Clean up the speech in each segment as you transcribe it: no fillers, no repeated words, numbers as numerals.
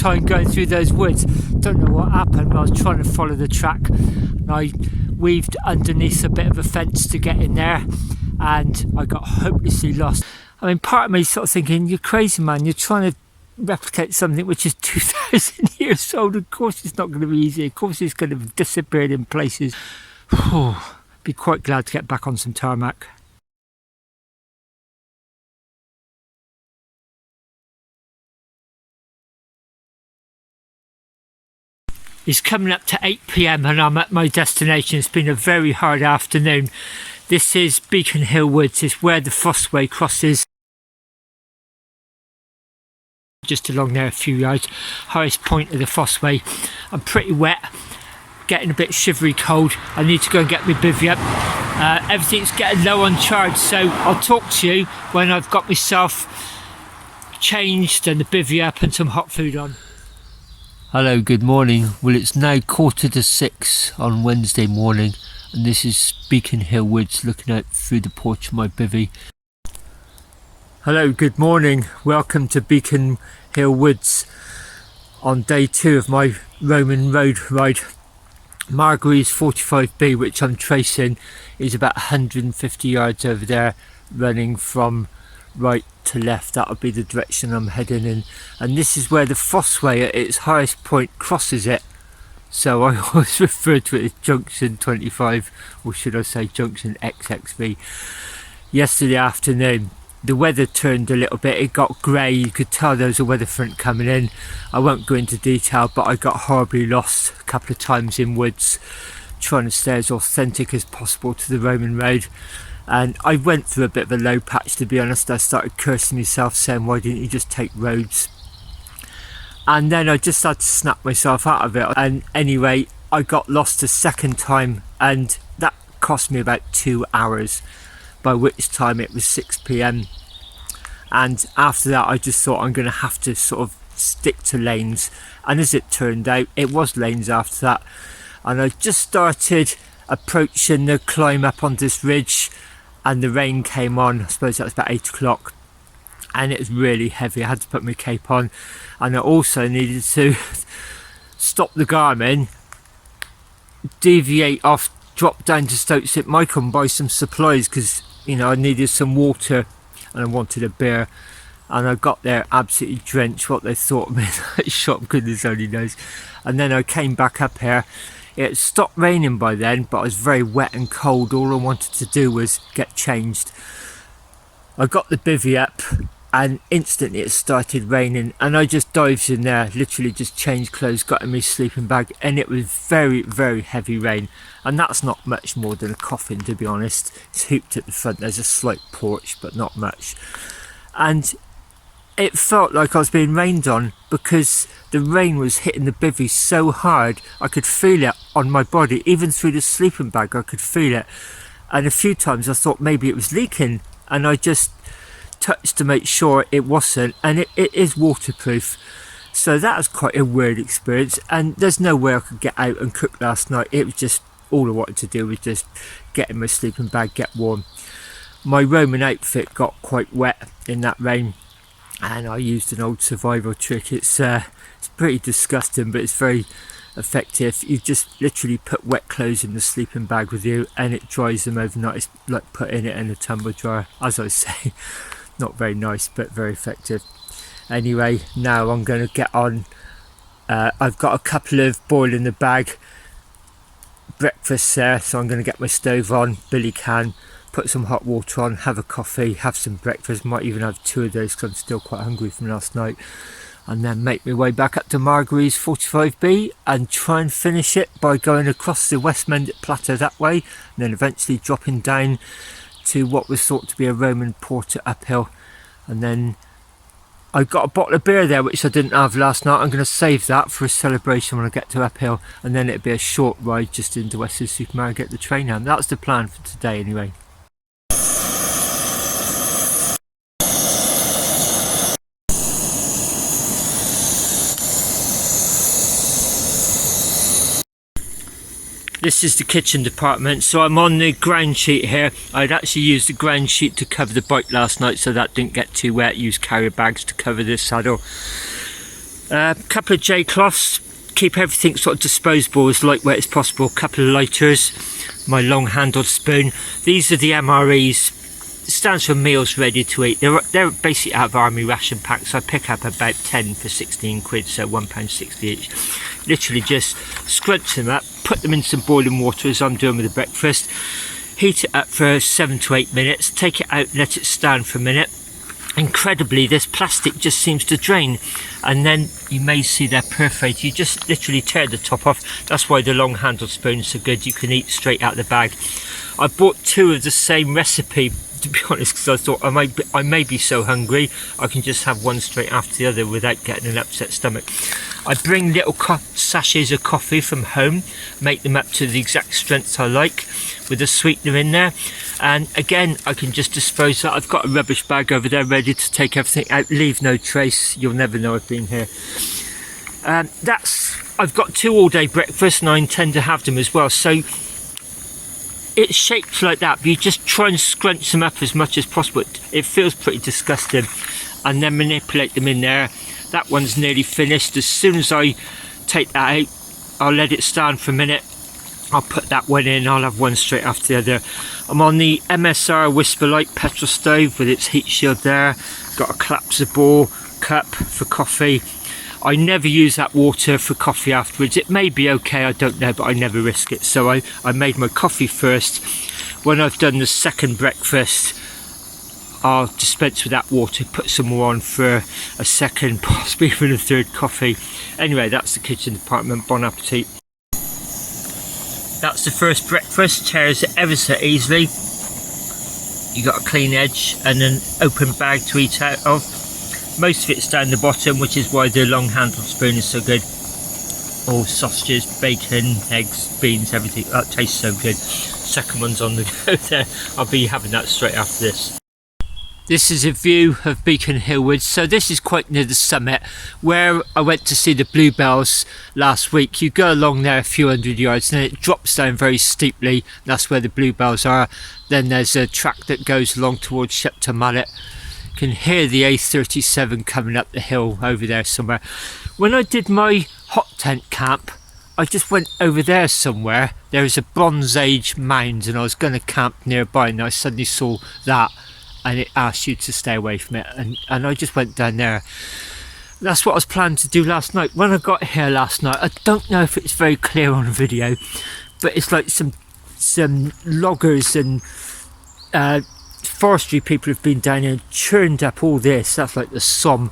time going through those woods. Don't know what happened, but I was trying to follow the track and I weaved underneath a bit of a fence to get in there, and I got hopelessly lost. I mean, part of me sort of thinking, you're crazy, man, you're trying to replicate something which is 2,000 years old. Of course it's not going to be easy, of course it's going to have disappeared in places. Be quite glad to get back on some tarmac. It's coming up to 8 PM and I'm at my destination. It's been a very hard afternoon. This is Beacon Hill Woods. It's where the Fosseway crosses. Just along there a few yards. Highest point of the Fosseway. I'm pretty wet, getting a bit shivery cold. I need to go and get my bivvy up. Everything's getting low on charge, so I'll talk to you when I've got myself changed and the bivvy up and some hot food on. Hello, good morning. Well, it's now 6:15 on Wednesday morning and this is Beacon Hill Woods, looking out through the porch of my bivvy. Hello, good morning. Welcome to Beacon Hill Woods on day 2 of my Roman road ride. Margary's 45B, which I'm tracing, is about 150 yards over there, running from right to left. That'll be the direction I'm heading in, and this is where the Fosseway at its highest point crosses it. So I always refer to it as junction 25, or should I say junction XXV. Yesterday afternoon the weather turned a little bit, it got grey, you could tell there was a weather front coming in. I won't go into detail, but I got horribly lost a couple of times in woods trying to stay as authentic as possible to the Roman road. And I went through a bit of a low patch, to be honest. I started cursing myself, saying, why didn't you just take roads? And then I just had to snap myself out of it. And anyway, I got lost a second time and that cost me about 2 hours, by which time it was 6 PM. And after that I just thought, I'm going to have to sort of stick to lanes, and as it turned out it was lanes after that. And I just started approaching the climb up on this ridge and the rain came on. I suppose that was about 8 o'clock and it was really heavy. I had to put my cape on, and I also needed to stop the Garmin, deviate off, drop down to Stoke St Michael and buy some supplies, because you know I needed some water and I wanted a beer. And I got there absolutely drenched. What they thought of me in that shop, goodness only knows. And then I came back up here. It stopped raining by then, but I was very wet and cold. All I wanted to do was get changed. I got the bivvy up and instantly it started raining, and I just dived in there, literally just changed clothes, got in my sleeping bag, and it was very, very heavy rain. And that's not much more than a coffin, to be honest. It's hooped at the front, there's a slight porch, but not much. And it felt like I was being rained on, because the rain was hitting the bivvy so hard I could feel it on my body. Even through the sleeping bag I could feel it, and a few times I thought maybe it was leaking, and I just touched to make sure it wasn't, and it is waterproof. So that was quite a weird experience, and there's no way I could get out and cook last night. It was just, all I wanted to do was just get in my sleeping bag, get warm. My Roman outfit got quite wet in that rain, and I used an old survival trick. It's pretty disgusting, but it's very effective. You just literally put wet clothes in the sleeping bag with you and it dries them overnight. It's like putting it in a tumble dryer, as I say. Not very nice, but very effective. Anyway, now I'm going to get on. I've got a couple of boil in the bag breakfasts there, so I'm going to get my stove on, billy can, put some hot water on, have a coffee, have some breakfast. Might even have 2 of those because I'm still quite hungry from last night, and then make my way back up to Margary's 45B and try and finish it by going across the West Mendip plateau that way, and then eventually dropping down to what was thought to be a Roman porter uphill. And then I got a bottle of beer there which I didn't have last night. I'm going to save that for a celebration when I get to uphill, and then it'll be a short ride just into Western Supermarket, get the train home. That's the plan for today anyway. This is the kitchen department, so I'm on the ground sheet here. I'd actually used the ground sheet to cover the bike last night, so that didn't get too wet. Used carrier bags to cover the saddle. Couple of J cloths, keep everything sort of disposable as lightweight as possible. Couple of lighters, my long handled spoon. These are the MREs, stands for meals ready to eat. They're basically out of army ration packs. I pick up about 10 for 16 quid, so £1.60 each. Literally just scrunch them up, put them in some boiling water as I'm doing with the breakfast, heat it up for 7 to 8 minutes, take it out and let it stand for a minute. Incredibly, this plastic just seems to drain, and then you may see they're perforated. You just literally tear the top off. That's why the long handled spoons are good. You can eat straight out of the bag. I bought 2 of the same recipe, to be honest, because I thought I may be so hungry I can just have one straight after the other without getting an upset stomach. I bring little sachets of coffee from home, make them up to the exact strength I like with a sweetener in there, and again I can just dispose that. I've got a rubbish bag over there ready to take everything out, leave no trace, you'll never know I've been here. I've got 2 all day breakfasts and I intend to have them as well, so it's shaped like that, but you just try and scrunch them up as much as possible. It feels pretty disgusting, and then manipulate them in there. That one's nearly finished. As soon as I take that out, I'll let it stand for a minute. I'll put that one in. I'll have one straight after the other. I'm on the MSR Whisper Light petrol stove with its heat shield there. Got a collapsible cup for coffee. I never use that water for coffee afterwards. It may be okay, I don't know, but I never risk it. So I made my coffee first. When I've done the second breakfast, I'll dispense with that water, put some more on for a second, possibly even a third coffee. Anyway, that's the kitchen department. Bon appetit. That's the first breakfast. Tears it ever so easily. You got a clean edge and an open bag to eat out of. Most of it's down the bottom, which is why the long handled spoon is so good. All sausages, bacon, eggs, beans, everything. That tastes so good. Second one's on the go there. I'll be having that straight after this. This is a view of Beacon Hill Woods. So this is quite near the summit where I went to see the bluebells last week. You go along there a few hundred yards and it drops down very steeply. That's where the bluebells are. Then there's a track that goes along towards Shepton Mallet. Can hear the A37 coming up the hill over there somewhere. When I did my hot tent camp, I just went over there somewhere. There was a Bronze Age mound and I was going to camp nearby, and I suddenly saw that and it asked you to stay away from it, and I just went down there. That's what I was planning to do last night. When I got here last night, I don't know if it's very clear on the video, but it's like some loggers and forestry people have been down here and churned up all this. That's like the Somme,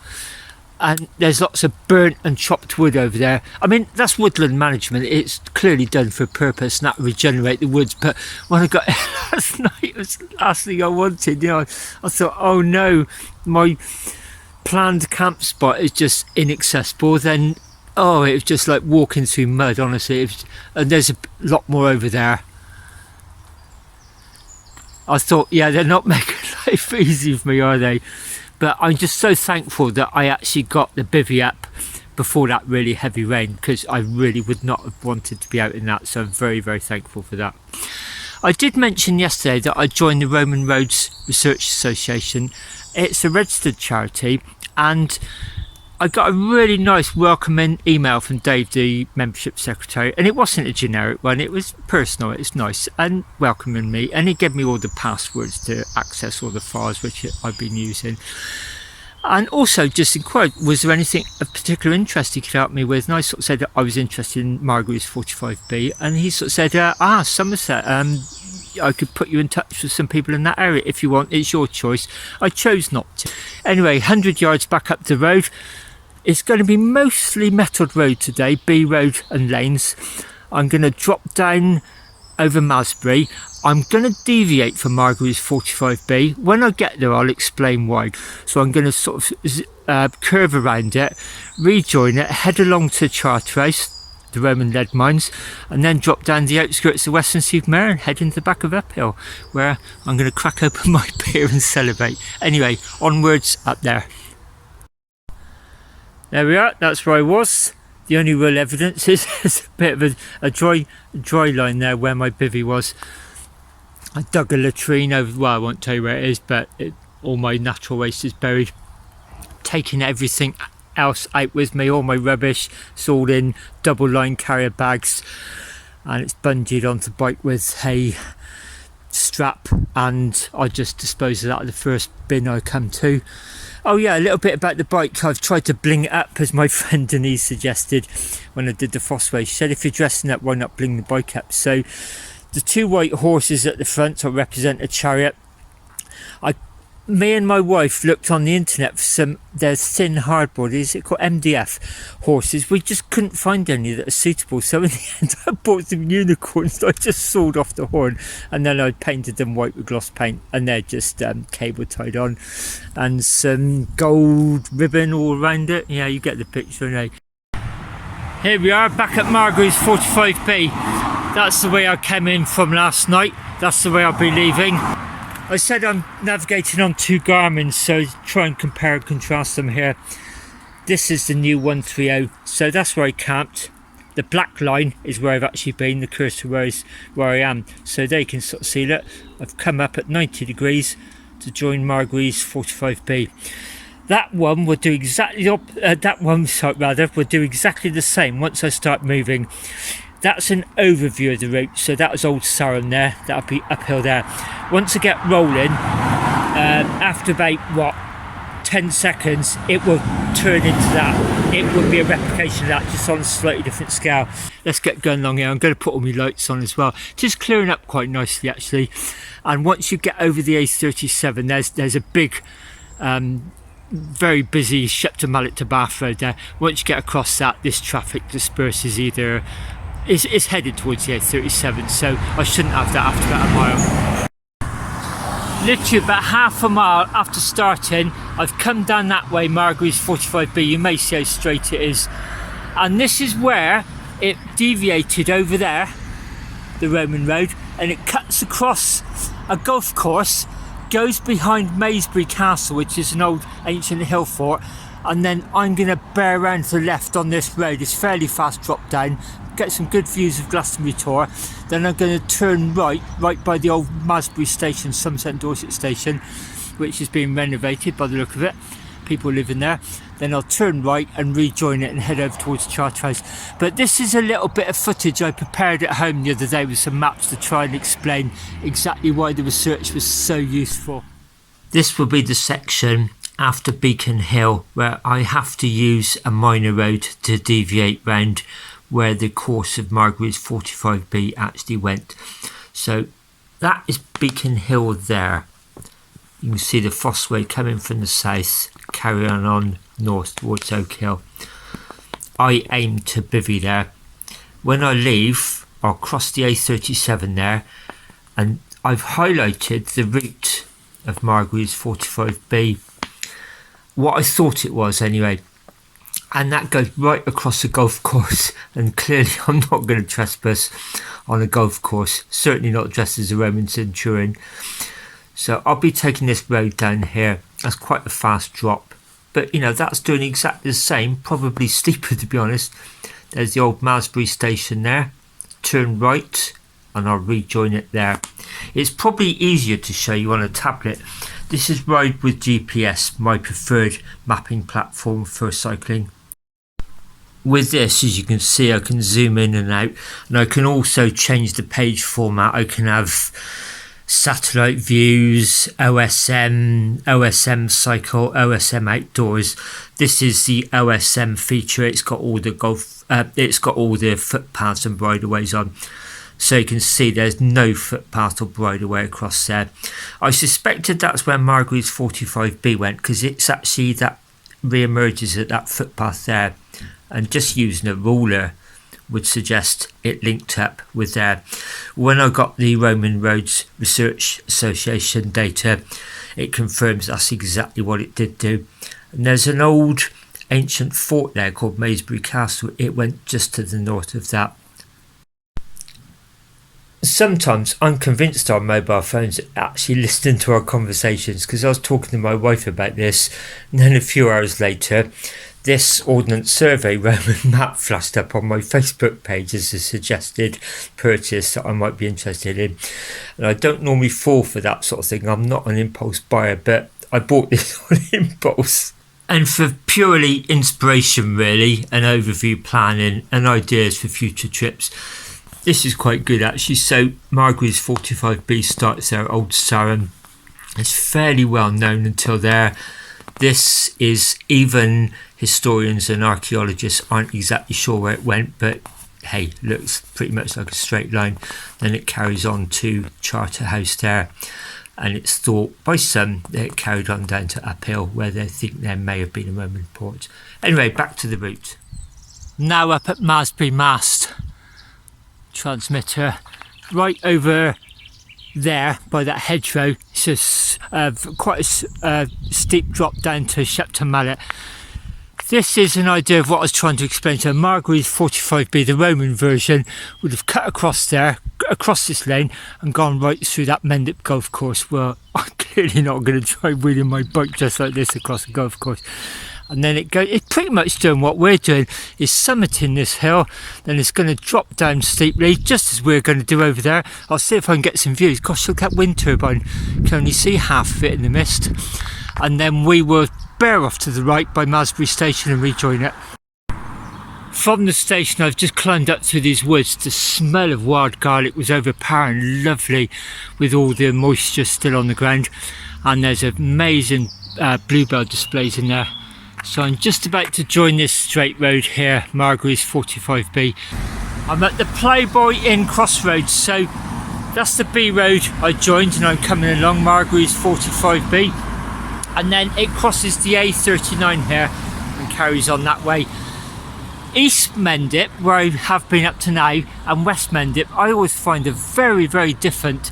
and there's lots of burnt and chopped wood over there. I mean, that's woodland management. It's clearly done for a purpose, and that will regenerate the woods. But when I got here last night, it was the last thing I wanted. You know, I thought, oh no, my planned camp spot is just inaccessible. Then, oh, it was just like walking through mud, honestly. And there's a lot more over there. I thought, yeah, they're not making life easy for me, are they? But I'm just so thankful that I actually got the bivvy up before that really heavy rain, because I really would not have wanted to be out in that. So I'm very, very thankful for that. I did mention yesterday that I joined the Roman Roads Research Association. It's a registered charity, and I got a really nice welcoming email from Dave, the membership secretary, and it wasn't a generic one, it was personal. It's nice and welcoming me, and he gave me all the passwords to access all the files which I've been using, and also just inquired, was there anything of particular interest he could help me with? And I sort of said that I was interested in Margary's 45B, and he sort of said, Somerset, I could put you in touch with some people in that area if you want. It's your choice. I chose not to. Anyway, 100 yards back up the road. It's going to be mostly metalled road today, B road and lanes. I'm going to drop down over Masbury. I'm going to deviate from Margary's 45B. When I get there, I'll explain why. So I'm going to sort of curve around it, rejoin it, head along to Charteris, the Roman lead mines, and then drop down the outskirts of Weston-super-Mare and head into the back of Uphill, where I'm going to crack open my beer and celebrate. Anyway, onwards up there. There we are, that's where I was. The only real evidence is there's a bit of a dry line there where my bivvy was. I dug a latrine over, well, I won't tell you where it is, but all my natural waste is buried. Taking everything else out with me. All my rubbish, it's all in double line carrier bags, and it's bungeed onto the bike with a strap, and I just dispose of that at the first bin I come to. Oh yeah, a little bit about the bike. I've tried to bling it up, as my friend Denise suggested when I did the Fosseway. She said if you're dressing up, why not bling the bike up? So the two white horses at the front will represent a chariot. Me and my wife looked on the internet for some, there's thin hardboard, is it called MDF horses? We just couldn't find any that are suitable, so in the end I bought some unicorns that I just sawed off the horn, and then I painted them white with gloss paint, and they're just cable tied on, and some gold ribbon all around it. Yeah, you get the picture now. Here we are back at Margary's 45B. That's the way I came in from last night, that's the way I'll be leaving. I said I'm navigating on two Garmins, so try and compare and contrast them here. This is the new 130, so that's where I camped. The black line is where I've actually been, the cursor where I am, so there you can sort of see that. I've come up at 90 degrees to join Margary's 45B. That one will do exactly will do exactly the same once I start moving. That's an overview of the route, so that was Old Sarum there, that'll be uphill there. Once I get rolling, after about 10 seconds, it will turn into that. It will be a replication of that, just on a slightly different scale. Let's get going along here. I'm going to put all my lights on as well, just clearing up quite nicely actually. And once you get over the A37, there's a big very busy Shepton Mallet to Bath road there. Once you get across that, this traffic disperses either. It's headed towards the A37, so I shouldn't have that after about a mile. Literally about half a mile after starting, I've come down that way, Margary's 45B. You may see how straight it is. And this is where it deviated over there, the Roman road, and it cuts across a golf course, goes behind Maysbury Castle, which is an old ancient hill fort, and then I'm going to bear around to the left on this road. It's fairly fast drop down, get some good views of Glastonbury Tor. Then I'm going to turn right by the old Masbury station, Somerset and Dorset station, which is being renovated by the look of it. People living there. Then I'll turn right and rejoin it and head over towards Charterhouse. But this is a little bit of footage I prepared at home the other day with some maps to try and explain exactly why the research was so useful. This will be the section after Beacon Hill where I have to use a minor road to deviate round where the course of Margary's 45B actually went. So that is Beacon Hill there. You can see the Fosseway coming from the south, carrying on north towards Oak Hill. I aim to bivvy there. When I leave, I'll cross the A37 there, and I've highlighted the route of Margary's 45B. What I thought it was anyway. And that goes right across the golf course, and clearly I'm not going to trespass on a golf course, certainly not dressed as a Roman centurion. So I'll be taking this road down here. That's quite a fast drop, but you know, that's doing exactly the same, probably steeper to be honest. There's the old Masbury station there, turn right and I'll rejoin it there. It's probably easier to show you on a tablet. This is Ride with GPS, my preferred mapping platform for cycling. With this, as you can see, I can zoom in and out, and I can also change the page format. I can have satellite views, OSM cycle, OSM outdoors. This is the OSM feature. It's got all the footpaths and bridleways on. So you can see there's no footpath or bridleway across there. I suspected that's where Margary's 45B went, because it's actually that re-emerges at that footpath there, and just using a ruler would suggest it linked up with there. When I got the Roman Roads Research Association data, it confirms that's exactly what it did do. And there's an old ancient fort there called Maysbury Castle. It went just to the north of that. Sometimes I'm convinced our mobile phones actually listen to our conversations, because I was talking to my wife about this, and then a few hours later this Ordnance Survey Roman map flashed up on my Facebook page as a suggested purchase that I might be interested in. And I don't normally fall for that sort of thing. I'm not an impulse buyer, but I bought this on impulse. And for purely inspiration really, and overview planning and ideas for future trips, this is quite good actually. So Margary's 45B starts there at Old Sarum. It's fairly well known until there. This is, even historians and archaeologists aren't exactly sure where it went, but hey, looks pretty much like a straight line. Then it carries on to Charterhouse there, and it's thought by some that it carried on down to Uphill, where they think there may have been a Roman port. Anyway, back to the route. Now up at Margary Mast transmitter, right over there by that hedgerow. It's just quite a steep drop down to Shepton Mallet. This is an idea of what I was trying to explain. So Margary's 45B, the Roman version, would have cut across there, across this lane, and gone right through that Mendip golf course. Well, I'm clearly not going to try wheeling my bike just like this across the golf course. And then it's pretty much doing what we're doing, is summiting this hill, then it's going to drop down steeply, just as we're going to do over there. I'll see if I can get some views. Gosh, look at that wind turbine. You can only see half of it in the mist. And then we will bear off to the right by Masbury Station and rejoin it. From the station, I've just climbed up through these woods. The smell of wild garlic was overpowering, lovely, with all the moisture still on the ground. And there's amazing bluebell displays in there. So I'm just about to join this straight road here, Margary's 45B. I'm at the Playboy Inn crossroads, so that's the B road I joined, and I'm coming along Margary's 45B. And then it crosses the A39 here and carries on that way. East Mendip, where I have been up to now, and West Mendip, I always find are very, very different.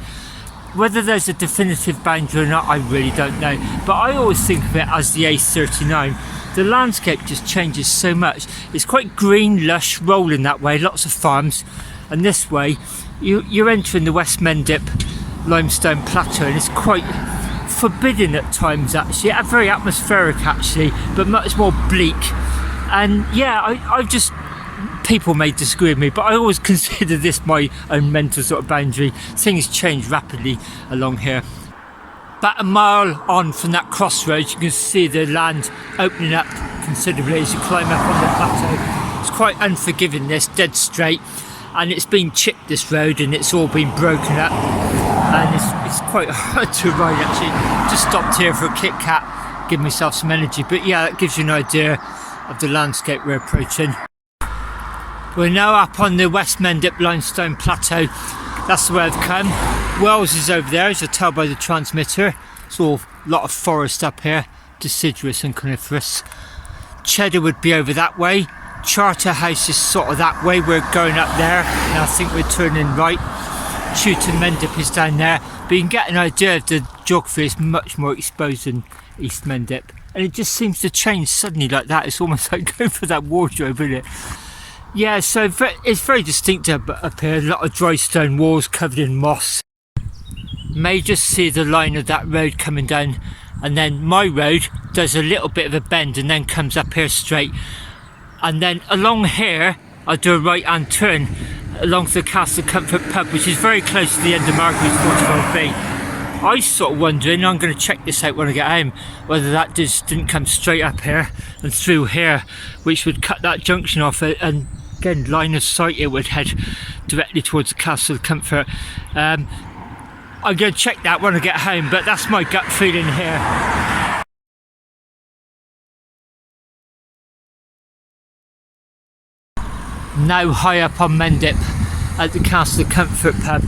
Whether there's a definitive boundary or not, I really don't know. But I always think of it as the A39. The landscape just changes so much. It's quite green, lush, rolling that way, lots of farms. And this way, you're entering the West Mendip limestone plateau, and it's quite forbidding at times actually, very atmospheric actually, but much more bleak. And yeah, I just, people may disagree with me, but I always consider this my own mental sort of boundary. Things change rapidly along here. About a mile on from that crossroads, you can see the land opening up considerably as you climb up on the plateau. It's quite unforgiving, this, dead straight, and it's been chipped, this road, and it's all been broken up, and it's quite hard to ride actually. Just stopped here for a Kit Kat, give myself some energy, but yeah, that gives you an idea of the landscape we're approaching. We're now up on the West Mendip limestone plateau. That's the way I've come. Wells is over there, as you'll tell by the transmitter. It's all a lot of forest up here, deciduous and coniferous. Cheddar would be over that way. Charterhouse is sort of that way. We're going up there, and I think we're turning right. Chewton Mendip is down there. But you can get an idea of the geography is much more exposed than East Mendip. And it just seems to change suddenly like that. It's almost like going for that wardrobe, isn't it? Yeah, so it's very distinct up here. A lot of dry stone walls covered in moss. May just see the line of that road coming down, and then my road does a little bit of a bend and then comes up here straight. And then along here, I'll do a right hand turn along to the Castle Comfort pub, which is very close to the end of Margary's 45B. I was sort of wondering, I'm going to check this out when I get home, whether that just didn't come straight up here and through here, which would cut that junction off, and again, line of sight, it would head directly towards the Castle Comfort. I'm going to check that when I get home, but that's my gut feeling here. Now high up on Mendip at the Castle Comfort pub.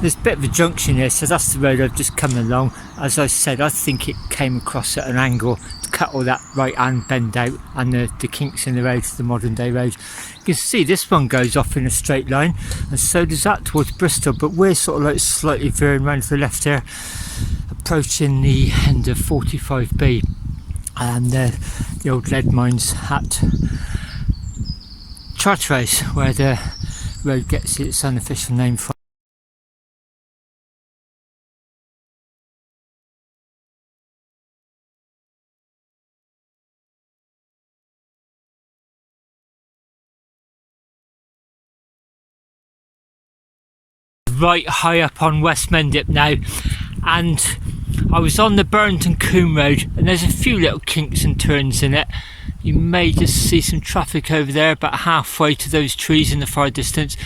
There's a bit of a junction here, so that's the road I've just come along. As I said, I think it came across at an angle to cut all that right hand bend out and the kinks in the road to the modern day road. You can see this one goes off in a straight line, and so does that towards Bristol, but we're sort of like slightly veering round to the left here, approaching the end of 45B and the old lead mines at Charterhouse, where the road gets its unofficial name from. Right high up on West Mendip now, and I was on the Burrington Combe Road, and there's a few little kinks and turns in it. You may just see some traffic over there about halfway to those trees in the far distance.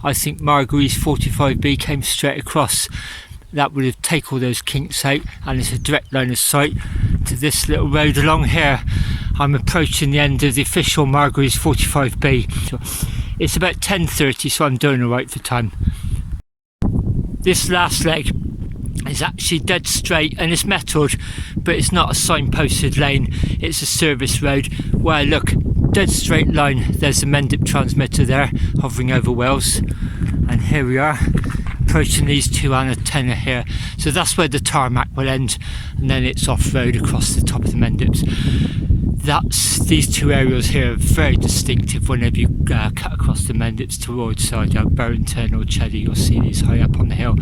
I think Margary's 45B came straight across. That would have taken all those kinks out, and it's a direct line of sight to this little road along here. I'm approaching the end of the official Margary's 45B. So it's about 10:30, so I'm doing alright for time. This last leg is actually dead straight and it's metalled, but it's not a signposted lane, it's a service road where, look, dead straight line, there's a Mendip transmitter there hovering over Wales, and here we are approaching these two antennae here. So that's where the tarmac will end, and then it's off-road across the top of the Mendips. These two areas here are very distinctive whenever you cut across the Mendips towards side out Burrington or Cheddar. You'll see these high up on the hill.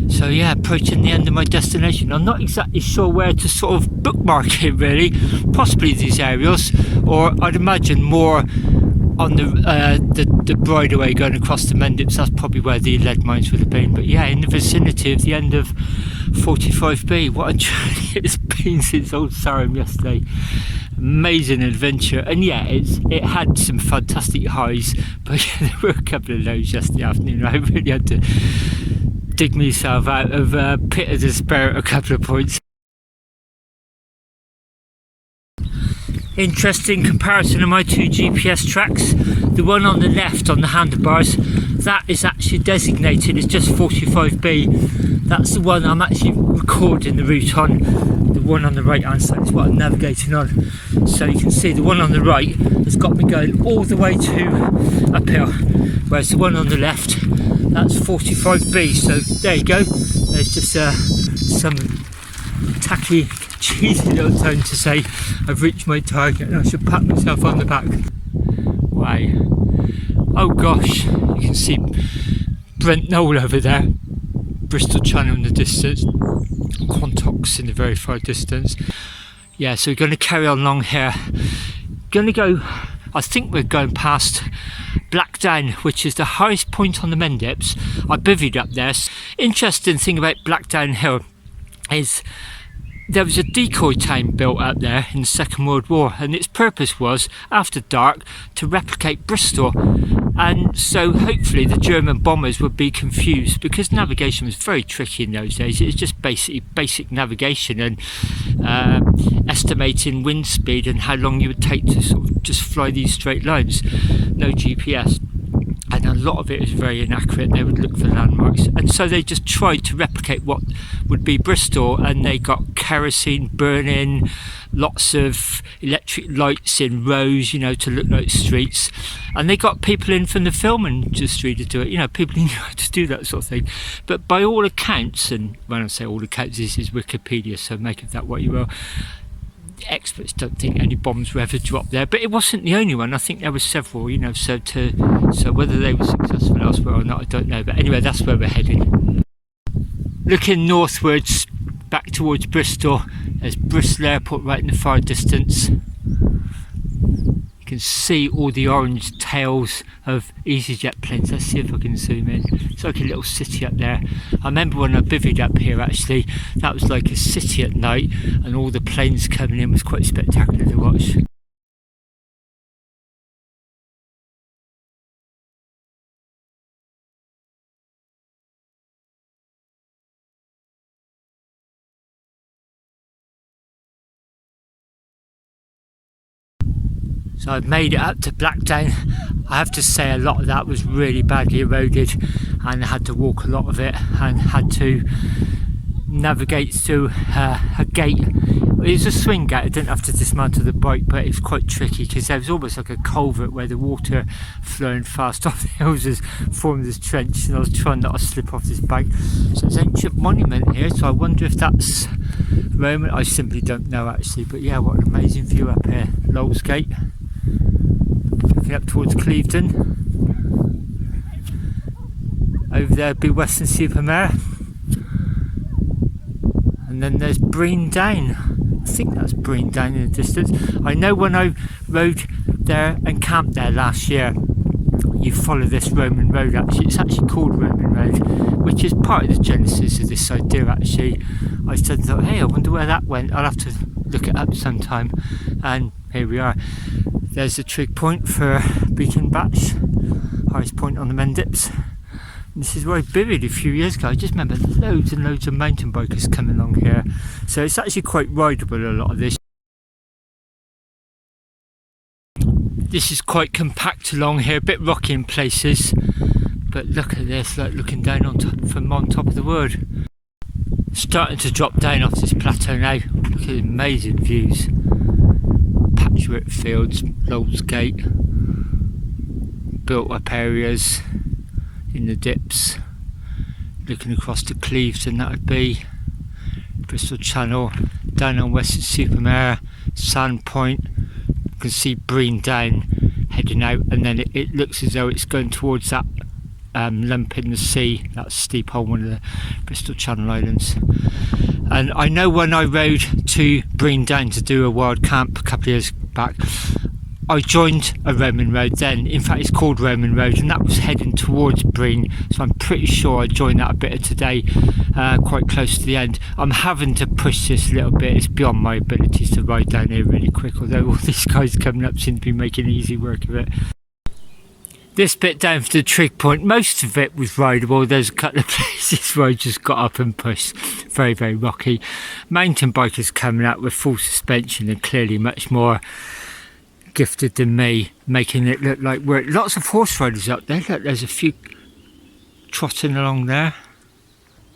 So yeah, approaching the end of my destination. I'm not exactly sure where to sort of bookmark it really. Possibly these areas, or I'd imagine more on the bridleway going across the Mendips. That's probably where the lead mines would have been. But yeah, in the vicinity of the end of 45B. What a journey it's been since Old Sarum yesterday. Amazing adventure, and yeah, it had some fantastic highs, but yeah, there were a couple of lows yesterday afternoon. I really had to dig myself out of a pit of despair at a couple of points. Interesting comparison of my two GPS tracks. The one on the left on the handlebars, that is actually designated as just 45B. That's the one I'm actually recording the route on. The one on the right hand side is what I'm navigating on. So you can see the one on the right has got me going all the way to uphill, whereas the one on the left, that's 45B. So there you go. There's just some tacky, cheesy little tone to say I've reached my target and I should pat myself on the back. Wow. Oh gosh, you can see Brent Knoll over there, Bristol Channel in the distance, Quantox in the very far distance. Yeah, so we're going to carry on along here. Going to go, I think we're going past Blackdown, which is the highest point on the Mendips. I bivvied up there. Interesting thing about Blackdown Hill is there was a decoy town built up there in the Second World War, and its purpose was, after dark, to replicate Bristol. And so hopefully the German bombers would be confused, because navigation was very tricky in those days. It was just basic navigation and estimating wind speed and how long you would take to sort of just fly these straight lines. No GPS. And a lot of it is very inaccurate. They would look for landmarks, and so they just tried to replicate what would be Bristol, and they got kerosene burning, lots of electric lights in rows, you know, to look like streets, and they got people in from the film industry to do it, you know, people who knew how to do that sort of thing. But by all accounts, and when I say all accounts, this is Wikipedia, so make of that what you will, experts don't think any bombs were ever dropped there, but it wasn't the only one. I think there were several, you know, so whether they were successful elsewhere or not, I don't know. But anyway, that's where we're heading. Looking northwards back towards Bristol, there's Bristol Airport right in the far distance. You can see all the orange tails of EasyJet planes. Let's see if I can zoom in. It's like a little city up there. I remember when I bivvied up here, actually, that was like a city at night, and all the planes coming in was quite spectacular to watch. So I've made it up to Blackdown. I have to say a lot of that was really badly eroded, and I had to walk a lot of it and had to navigate through a gate. It was a swing gate. I didn't have to dismantle the bike, but it was quite tricky because there was almost like a culvert where the water flowing fast off the hills has formed this trench, and I was trying not to slip off this bank. So it's an ancient monument here, so I wonder if that's Roman. I simply don't know actually, but yeah, what an amazing view up here. Lowell's Gate. Looking up towards Clevedon. Over there would be Weston-super-Mare. And then there's Breen Down. I think that's Breen Down in the distance. I know when I rode there and camped there last year, you follow this Roman road actually. It's actually called Roman Road, which is part of the genesis of this idea actually. I thought, hey, I wonder where that went. I'll have to look it up sometime, and here we are. There's a trig point for Beacon Batch, highest point on the Mendips. This is where I bivvied a few years ago. I just remember loads and loads of mountain bikers coming along here, so it's actually quite rideable, a lot of this. This is quite compact along here, a bit rocky in places, but look at this, like looking down from on top of the wood. Starting to drop down off this plateau now. Look at the amazing views. Patchwork fields, Lowell's Gate, built up areas in the dips, looking across the Cleves, and that would be Bristol Channel, down on West Supermare, Sand Point. You can see Breen down heading out, and then it looks as though it's going towards that lump in the sea, that steep hole, one of the Bristol Channel Islands. And I know when I rode to Breen down to do a wild camp a couple of years back, I joined a Roman road then. In fact, it's called Roman Road, and that was heading towards Breen, so I'm pretty sure I joined that a bit of today, quite close to the end. I'm having to push this a little bit. It's beyond my abilities to ride down here really quick, although all these guys coming up seem to be making easy work of it. This bit down for the trig point, most of it was rideable. There's a couple of places where I just got up and pushed. Very, very rocky. Mountain bikers coming out with full suspension and clearly much more gifted than me, making it look like we're lots of horse riders up there. Look, there's a few trotting along there.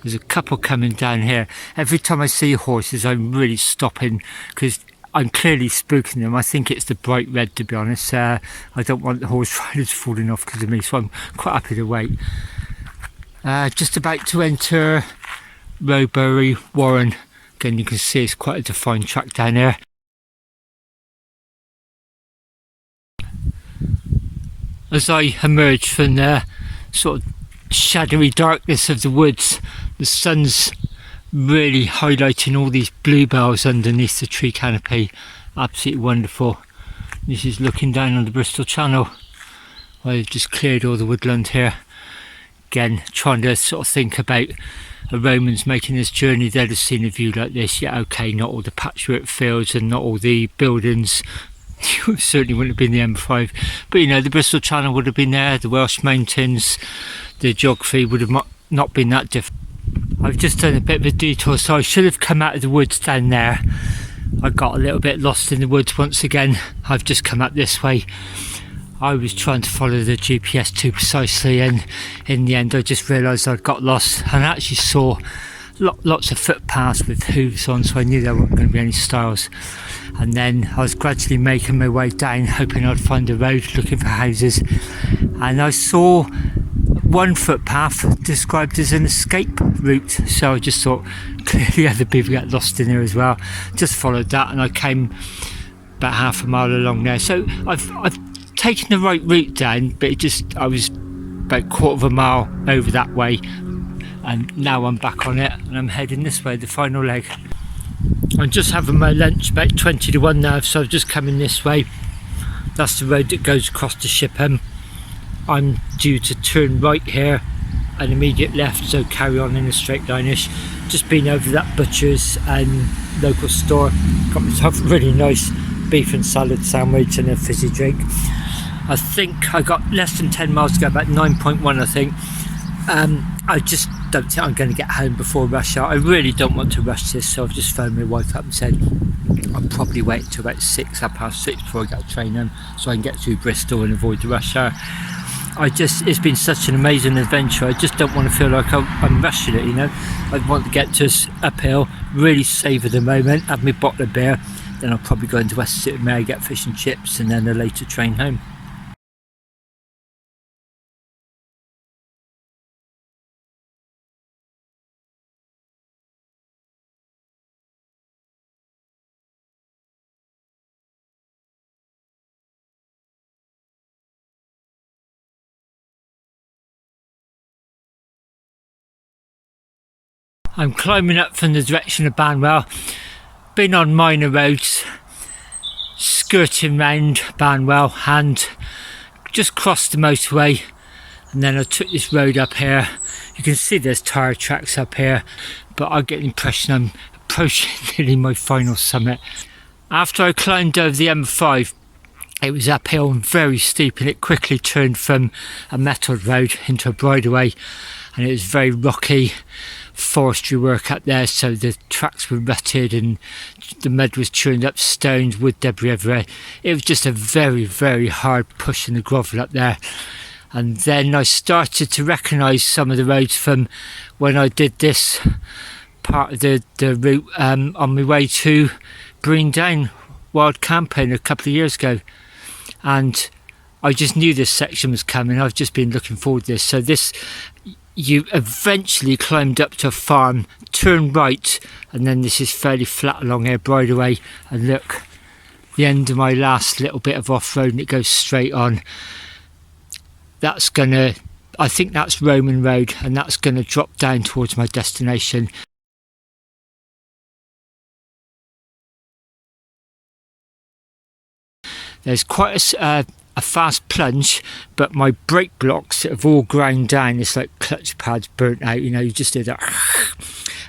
There's a couple coming down here. Every time I see horses, I'm really stopping because I'm clearly spooking them. I think it's the bright red, to be honest. I don't want the horse riders falling off because of me, so I'm quite happy to wait. Just about to enter Rowbury Warren. Again, you can see it's quite a defined track down here. As I emerge from the sort of shadowy darkness of the woods, the sun's really highlighting all these bluebells underneath the tree canopy. Absolutely wonderful. This is looking down on the Bristol Channel, where they've just cleared all the woodland here. Again, trying to sort of think about the Romans making this journey, they'd have seen a view like this. Yeah, okay, not all the patchwork fields and not all the buildings. Certainly wouldn't have been the M5, but you know, the Bristol Channel would have been there, the Welsh mountains, the geography would have not been that different. I've just done a bit of a detour, so I should have come out of the woods down there. I got a little bit lost in the woods once again. I've just come up this way. I was trying to follow the GPS too precisely, and in the end I just realised I'd got lost, and I actually saw lots of footpaths with hooves on, so I knew there weren't going to be any stiles. And then I was gradually making my way down, hoping I'd find a road, looking for houses, and I saw one footpath described as an escape route, so I just thought clearly other people get lost in there as well. Just followed that, and I came about half a mile along there. So I've taken the right route down, but I was about a quarter of a mile over that way, and now I'm back on it and I'm heading this way, the final leg. I'm just having my lunch, about 20 to 1 now, so I've just come in this way. That's the road that goes across to Shipham. I'm due to turn right here and immediate left, so carry on in a straight line-ish. Just been over that butcher's and local store, got myself a really nice beef and salad sandwich and a fizzy drink. I think I got less than 10 miles to go, about 9.1 I think. I just don't think I'm going to get home before rush hour. I really don't want to rush this, so I've just phoned my wife up and said I'll probably wait until about 6:30 before I get a train home, so I can get through Bristol and avoid the rush hour. It's been such an amazing adventure. I just don't want to feel like I'm rushing it, you know. I want to get to us uphill, really savour the moment, have my bottle of beer, then I'll probably go into West Mendip, get fish and chips, and then a later train home. I'm climbing up from the direction of Banwell, been on minor roads, skirting round Banwell, and just crossed the motorway, and then I took this road up here. You can see there's tyre tracks up here, but I get the impression I'm approaching nearly my final summit. After I climbed over the M5, it was uphill and very steep, and it quickly turned from a metalled road into a bridleway, and it was very rocky, forestry work up there, so the tracks were rutted and the mud was churned up, stones, wood debris everywhere. It was just a very, very hard push in the gravel up there. And then I started to recognise some of the roads from when I did this part of the route on my way to Blackdown wild camping a couple of years ago, and I just knew this section was coming. I've just been looking forward to this. So this, you eventually climbed up to a farm, turn right, and then this is fairly flat along here, bridleway, and look, the end of my last little bit of off-road, and it goes straight on. That's gonna, I think that's Roman Road, and that's gonna drop down towards my destination. There's quite a fast plunge, but my brake blocks have all ground down. It's like clutch pads burnt out, you know, you just do that.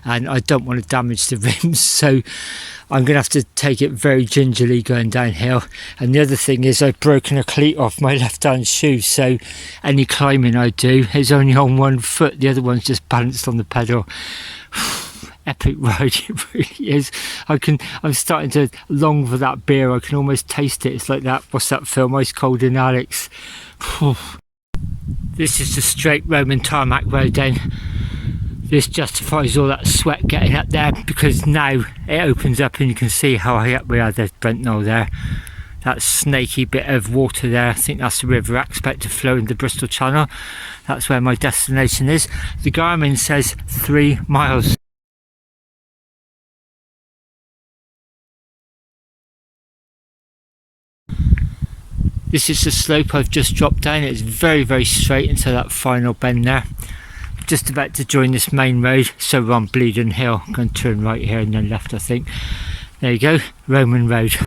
And I don't want to damage the rims, so I'm going to have to take it very gingerly going downhill. And the other thing is I've broken a cleat off my left hand shoe, so any climbing I do is only on one foot, the other one's just balanced on the pedal. Epic ride, it really is. I'm starting to long for that beer. I can almost taste it. It's like that, what's that film, Ice Cold in Alex. This is the straight Roman tarmac road then. This justifies all that sweat getting up there, because now it opens up and you can see how high up we are. There's Brent Knoll there. That snaky bit of water there, I think that's the river I expect to flow in the Bristol Channel. That's where my destination is. The Garmin says 3 miles. This is the slope I've just dropped down. It's very, very straight into that final bend there. Just about to join this main road, so we're on Blackdown Hill. I'm going to turn right here and then left, I think. There you go, Roman Road.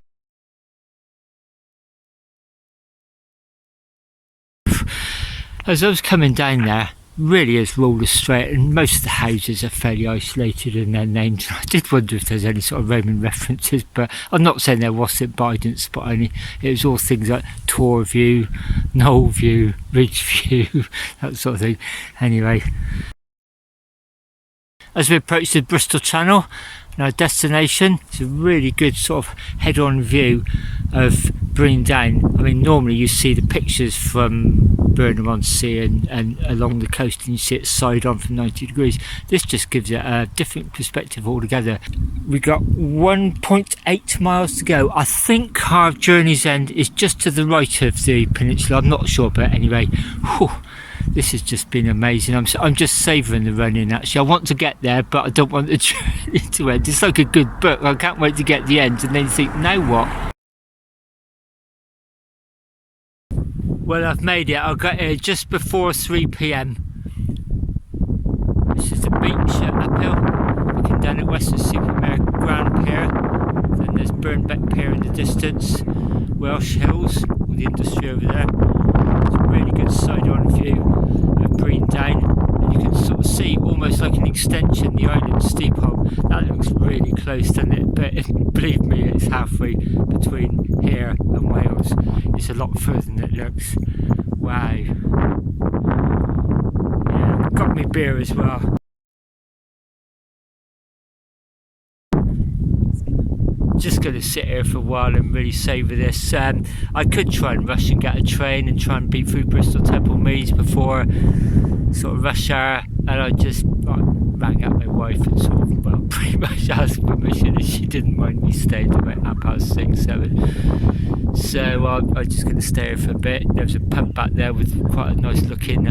As I was coming down there, really is roller straight, and most of the houses are fairly isolated in their names. I did wonder if there's any sort of Roman references, but I'm not saying there wasn't, but I didn't spot any. It was all things like Tor View, Knoll View, Ridge View, that sort of thing. Anyway, as we approach the Bristol Channel and our destination, it's a really good sort of head-on view of Blackdown. I mean, normally you see the pictures from Burnham-on-Sea and along the coast, and you see it side on from 90 degrees. This just gives it a different perspective altogether. We got 1.8 miles to go. I think our journey's end is just to the right of the peninsula. I'm not sure, but anyway, whew, this has just been amazing. I'm just savouring the run-in, actually. I want to get there, but I don't want the journey to end. It's like a good book. I can't wait to get the end, and then you think, now what? Well, I've made it. I got here just before 3 PM. This is the beach uphill, looking down at Western Grand Pier. Then there's Burnbeck Pier in the distance, Welsh Hills, with the industry over there. It's a really good side-on view of Blackdown, and you can sort of see almost like an extension, the island steeple. That looks really close, doesn't it? But believe me, it's halfway between here and Wales. It's a lot further than it looks. Wow. Yeah, got me beer as well. Just going to sit here for a while and really savour this. I could try and rush and get a train and try and beat through Bristol Temple Meads before sort of rush hour, and I just rang up my wife and sort of, well, pretty much asked permission, and she didn't mind me staying till about 6:30, 7. So I'm just going to stay here for a bit. There's a pub back there with quite a nice looking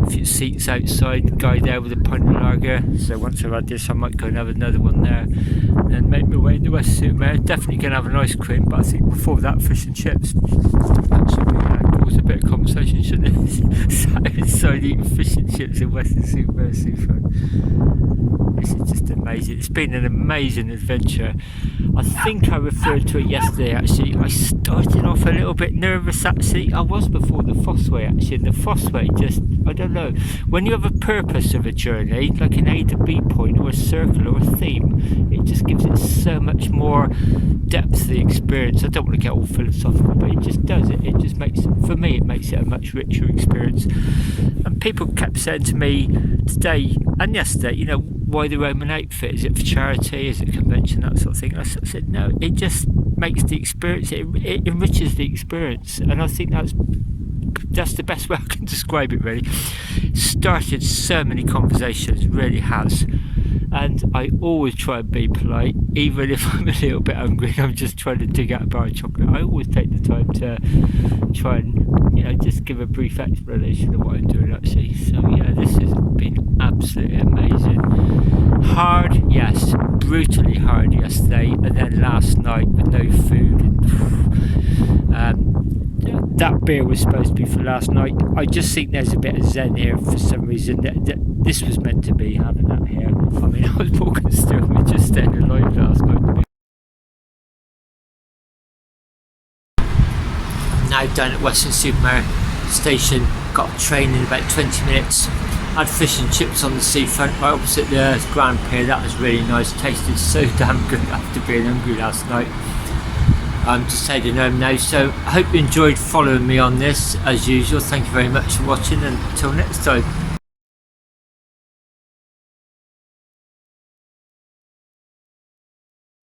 few seats outside, the guy there with a pint of lager. So once I've had this, I might go and have another one there, and then make my way in the West Supermare. Definitely going to have an ice cream, but I think before that, fish and chips. That should be good. cause a bit of conversation, shouldn't it? Sat inside eating fish and chips in Western Seafront. This is just amazing. It's been an amazing adventure. I think I referred to it yesterday actually. I started off a little bit nervous actually. I was before the Fosseway actually. And the Fosseway just, I don't know, when you have a purpose of a journey, like an A to B point or a circle or a theme, it just gives it so much more depth to the experience. I don't want to get all philosophical, but it just does it. It just makes, for me, it makes it a much richer experience. And people kept saying to me today and yesterday, you know, why the Roman outfit? Is it for charity? Is it convention? That sort of thing. And I sort of said, no, it just makes the experience, it enriches the experience. And I think that's the best way I can describe it, really. Started so many conversations, really has. And I always try and be polite, even if I'm a little bit hungry and I'm just trying to dig out a bar of chocolate. I always take the time to try and, you know, just give a brief explanation of what I'm doing actually. So yeah, this has been absolutely amazing. Hard, yes, brutally hard yesterday, and then last night with no food. And, that beer was supposed to be for last night. I just think there's a bit of zen here for some reason. That this was meant to be, having that here. I mean, I was more concerned with just staying alive last night. I'm now down at Western Supermare station. Got a train in about 20 minutes. Had fish and chips on the seafront right opposite the Grand Pier. That was really nice. Tasted so damn good after being hungry last night. I'm just heading home now, so I hope you enjoyed following me on this as usual. Thank you very much for watching, and until next time.